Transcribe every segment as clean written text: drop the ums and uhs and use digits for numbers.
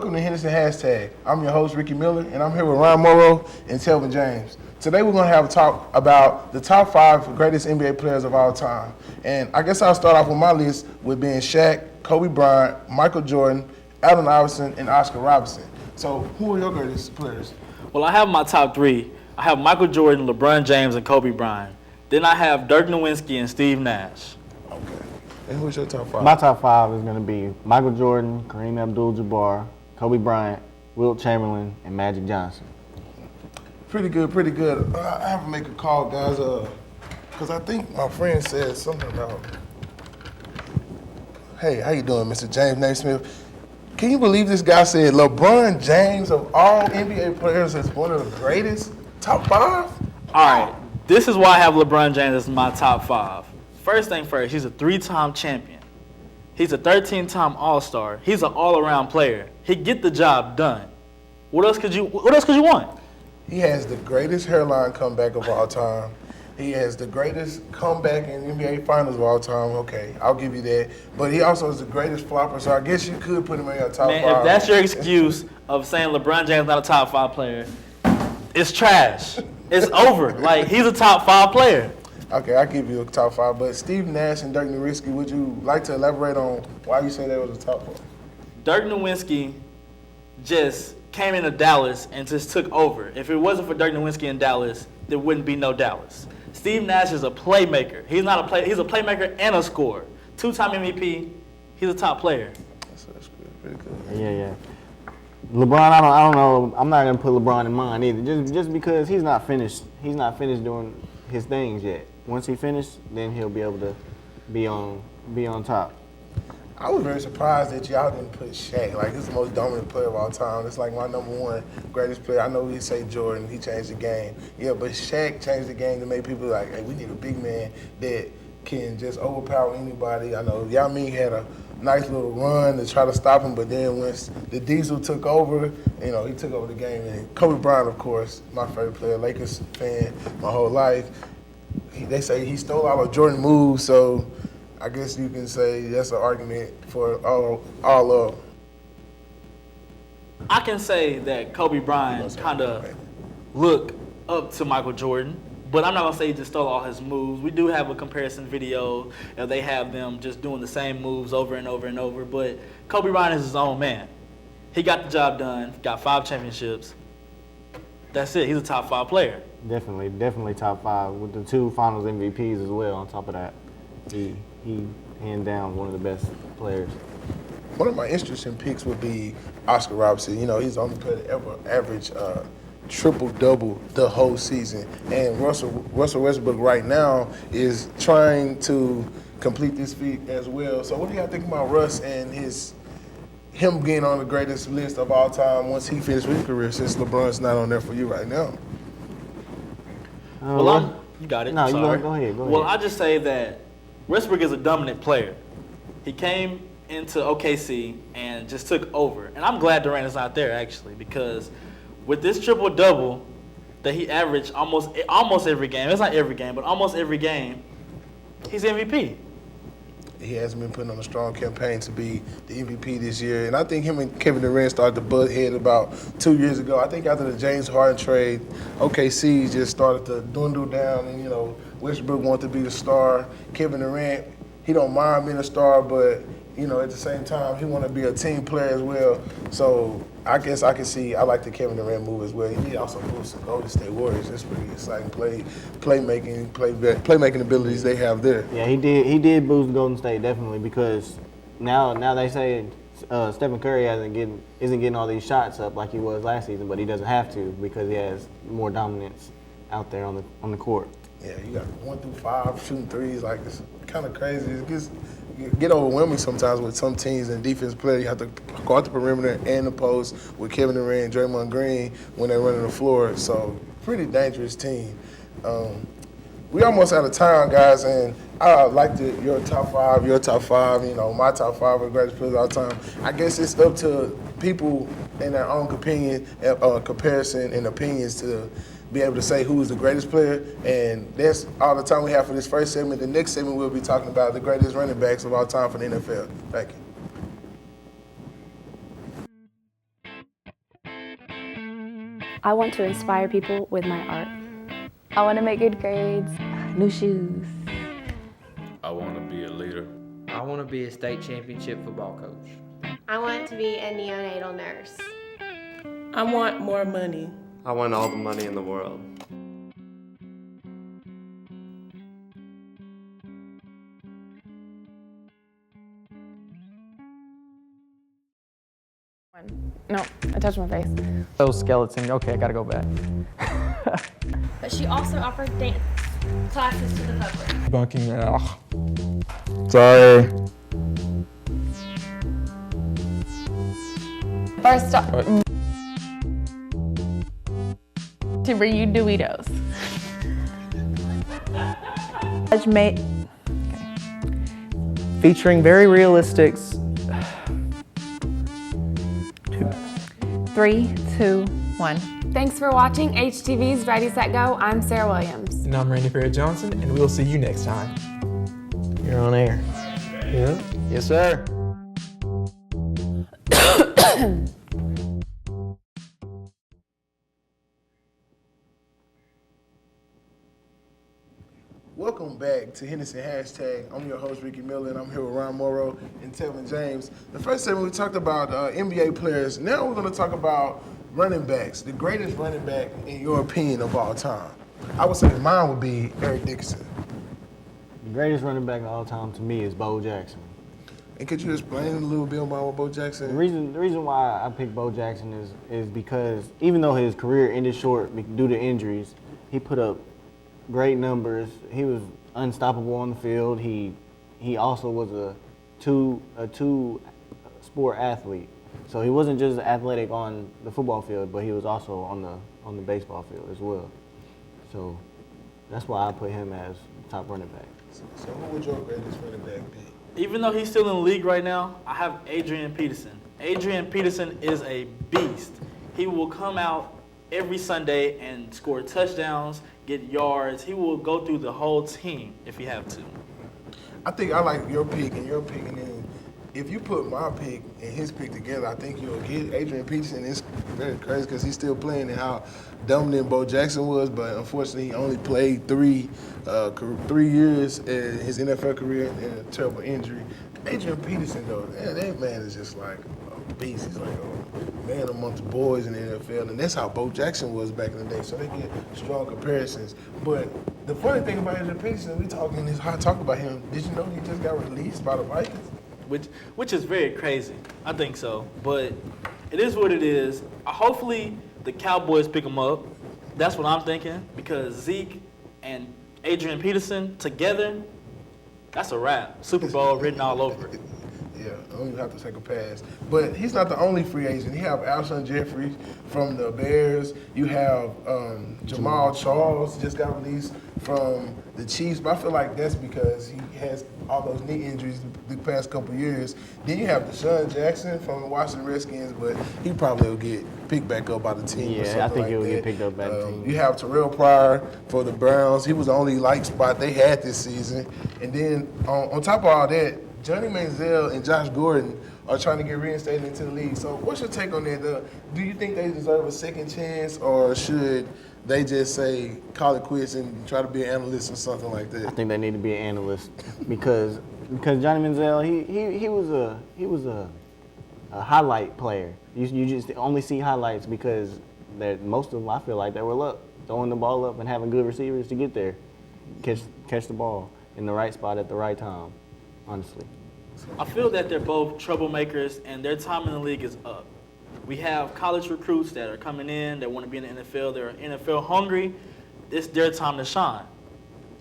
Welcome to Henderson Hashtag. I'm your host, Ricky Miller, and I'm here with Ryan Morrow and Telvin James. Today we're going to have a talk about the top 5 greatest NBA players of all time. And I guess I'll start off with my list with being Shaq, Kobe Bryant, Michael Jordan, Allen Iverson, and Oscar Robertson. So who are your greatest players? Well, I have my top 3. I have Michael Jordan, LeBron James, and Kobe Bryant. Then I have Dirk Nowitzki and Steve Nash. Okay. And who's your top 5? My top 5 is going to be Michael Jordan, Kareem Abdul-Jabbar, Kobe Bryant, Wilt Chamberlain, and Magic Johnson. Pretty good, pretty good. I have to make a call, guys, because I think my friend said something about, hey, how you doing, Mr. James Naismith? Can you believe this guy said LeBron James of all NBA players is one of the greatest? Top 5? All right, this is why I have LeBron James as my top 5. First thing first, he's a 3-time champion. He's a 13-time All-Star. He's an all-around player. He get the job done. What else could you want? He has the greatest hairline comeback of all time. He has the greatest comeback in NBA Finals of all time. Okay, I'll give you that. But he also is the greatest flopper, so I guess you could put him in your top 5. If that's your excuse of saying LeBron James not a top 5 player, it's trash. It's over. Like, he's a top 5 player. Okay, I'll give you a top 5. But Steve Nash and Dirk Nowitzki, would you like to elaborate on why you say that was a top 5? Dirk Nowitzki just came into Dallas and just took over. If it wasn't for Dirk Nowitzki in Dallas, there wouldn't be no Dallas. Steve Nash is a playmaker. He's a playmaker and a scorer. 2-time MVP. He's a top player. That's good. Pretty good. Yeah. LeBron, I don't know. I'm not gonna put LeBron in mine either. Just because he's not finished. He's not finished doing his things yet. Once he finishes, then he'll be able to be on top. I was very surprised that y'all didn't put Shaq. Like, he's the most dominant player of all time. It's like my number 1 greatest player. I know we say Jordan, he changed the game. Yeah, but Shaq changed the game to make people like, hey, we need a big man that can just overpower anybody. I know Yao Ming had a nice little run to try to stop him, but then once the Diesel took over, he took over the game. And Kobe Bryant, of course, my favorite player, Lakers fan my whole life. They say he stole all of Jordan moves, so I guess you can say that's an argument for all of. I can say that Kobe Bryant kind of looked up to Michael Jordan, but I'm not going to say he just stole all his moves. We do have a comparison video, and they have them just doing the same moves over and over and over, but Kobe Bryant is his own man. He got the job done, got 5 championships. That's it. He's a top 5 player. Definitely top 5 with the 2 Finals MVPs as well. On top of that, he hand down one of the best players. One of my interesting picks would be Oscar Robertson. He's the only player to ever average triple-double the whole season. And Russell Westbrook right now is trying to complete this feat as well. So what do y'all think about Russ and him being on the greatest list of all time once he finished his career, since LeBron's not on there for you right now? You got it. No, sorry. go ahead. Well, I just say that Westbrook is a dominant player. He came into OKC and just took over. And I'm glad Durant is not there, actually, because with this triple-double that he averaged almost every game, it's not every game, but almost every game, he's MVP. He hasn't been putting on a strong campaign to be the MVP this year. And I think him and Kevin Durant started to butt head about 2 years ago. I think after the James Harden trade, OKC just started to dwindle down. And, Westbrook wanted to be the star. Kevin Durant, he don't mind being a star, but, at the same time, he want to be a team player as well. So I guess I can see, I like the Kevin Durant move as well. He also moves to Golden State Warriors. That's pretty exciting playmaking abilities they have there. Yeah, he did boost Golden State, definitely, because now they say Stephen Curry isn't getting all these shots up like he was last season, but he doesn't have to because he has more dominance out there on the court. Yeah, you got 1 through 5 shooting threes. Like, it's kind of crazy. It get overwhelming sometimes with some teams and defense players. You have to go out the perimeter and the post with Kevin Durant and Draymond Green when they're running the floor. So, pretty dangerous team. We almost out of time, guys, and I like your top 5, my top 5 of greatest players of all time. I guess it's up to people in their own comparison and opinions to be able to say who is the greatest player. And that's all the time we have for this first segment. The next segment we'll be talking about the greatest running backs of all time for the NFL. Thank you. I want to inspire people with my art. I want to make good grades, new shoes. I want to be a leader. I want to be a state championship football coach. I want to be a neonatal nurse. I want more money. I want all the money in the world. No, I touched my face. Those skeleton. Okay, I gotta go back. But she also offered dance classes to the public. Bunking. Sorry. First off, to bring you Doritos. Mate. Featuring very realistic. 3, 2, 1. Thanks for watching HTV's Ready, Set, Go. I'm Sarah Williams. And I'm Randy Fair Johnson, and we'll see you next time. You're on air. Yeah? Yes, sir. Welcome back to Henderson Hashtag. I'm your host, Ricky Miller, and I'm here with Ron Morrow and Telvin James. The first segment we talked about NBA players. Now we're going to talk about running backs. The greatest running back, in your opinion, of all time. I would say mine would be Eric Dickerson. The greatest running back of all time to me is Bo Jackson. And could you explain a little bit about what Bo Jackson? The reason why I picked Bo Jackson is because even though his career ended short due to injuries, he put up great numbers. He was unstoppable on the field. He also was a two sport athlete. So he wasn't just athletic on the football field, but he was also on the baseball field as well. So that's why I put him as top running back. So who would your greatest running back be? Even though he's still in the league right now, I have Adrian Peterson. Adrian Peterson is a beast. He will come out every Sunday and score touchdowns, get yards. He will go through the whole team if he have to. I think I like your pick and your pick, and then if you put my pick and his pick together, I think you'll get Adrian Peterson. It's very crazy because he's still playing and how dominant Bo Jackson was, but unfortunately he only played 3 years in his NFL career and a terrible injury. Adrian Peterson, though, that man is just like a beast. He's like a man amongst boys in the NFL, and that's how Bo Jackson was back in the day. So they get strong comparisons. But the funny thing about Adrian Peterson, we talking in this hot talk about him. Did you know he just got released by the Vikings? Which is very crazy. I think so. But it is what it is. Hopefully the Cowboys pick him up. That's what I'm thinking, because Zeke and Adrian Peterson together, that's a wrap. Super Bowl written all over it. Yeah, I don't even have to take a pass. But he's not the only free agent. You have Alshon Jeffrey from the Bears. You have Jamal Charles just got released from the Chiefs. But I feel like that's because he has all those knee injuries the past couple of years. Then you have Deshaun Jackson from the Washington Redskins, but he probably will get picked back up by the team. Yeah, I think he'll get picked up by the team. You have Terrell Pryor for the Browns. He was the only light spot they had this season. And then on top of all that, Johnny Manziel and Josh Gordon are trying to get reinstated into the league. So what's your take on that? Do you think they deserve a second chance, or should they just say call it quits and try to be an analyst or something like that? I think they need to be an analyst because Johnny Manziel he was a highlight player. You just only see highlights because most of them, I feel like, they were throwing the ball up and having good receivers to get there, catch the ball in the right spot at the right time. Honestly, I feel that they're both troublemakers and their time in the league is up. We have college recruits that are coming in that want to be in the NFL. They're NFL hungry. It's their time to shine.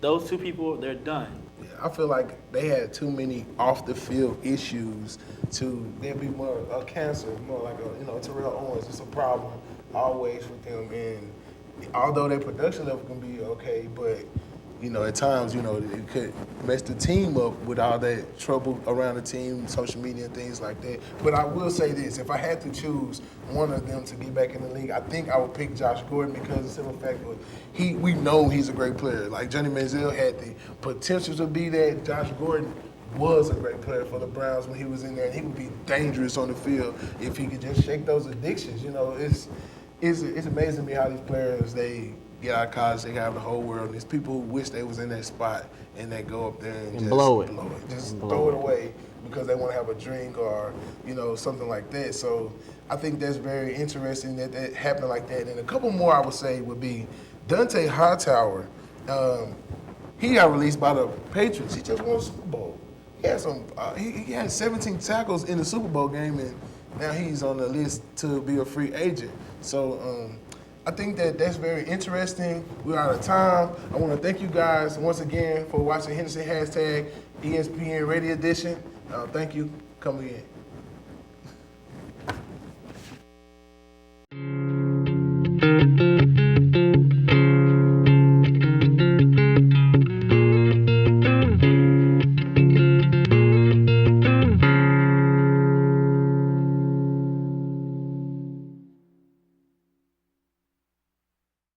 Those two people, they're done. Yeah, I feel like they had too many off the field issues to there be more a cancer, more like a Terrell Owens. It's a problem always with them, and although their production level can be okay, but at times, it could mess the team up with all that trouble around the team, social media and things like that. But I will say this, if I had to choose one of them to get back in the league, I think I would pick Josh Gordon because of the simple fact that we know he's a great player. Like Johnny Manziel had the potential to be that. Josh Gordon was a great player for the Browns when he was in there, and he would be dangerous on the field if he could just shake those addictions. it's amazing to me how these players, they get out of college, they have the whole world. And there's people who wish they was in that spot and they go up there and just blow it. Just throw it away because they want to have a drink or, something like that. So I think that's very interesting that happened like that. And a couple more I would say would be Dante Hightower. He got released by the Patriots. He just won a Super Bowl. He had he had 17 tackles in the Super Bowl game, and now he's on the list to be a free agent. So I think that's very interesting. We're out of time. I want to thank you guys once again for watching Henderson #ESPN Radio Edition. Thank you. Come again.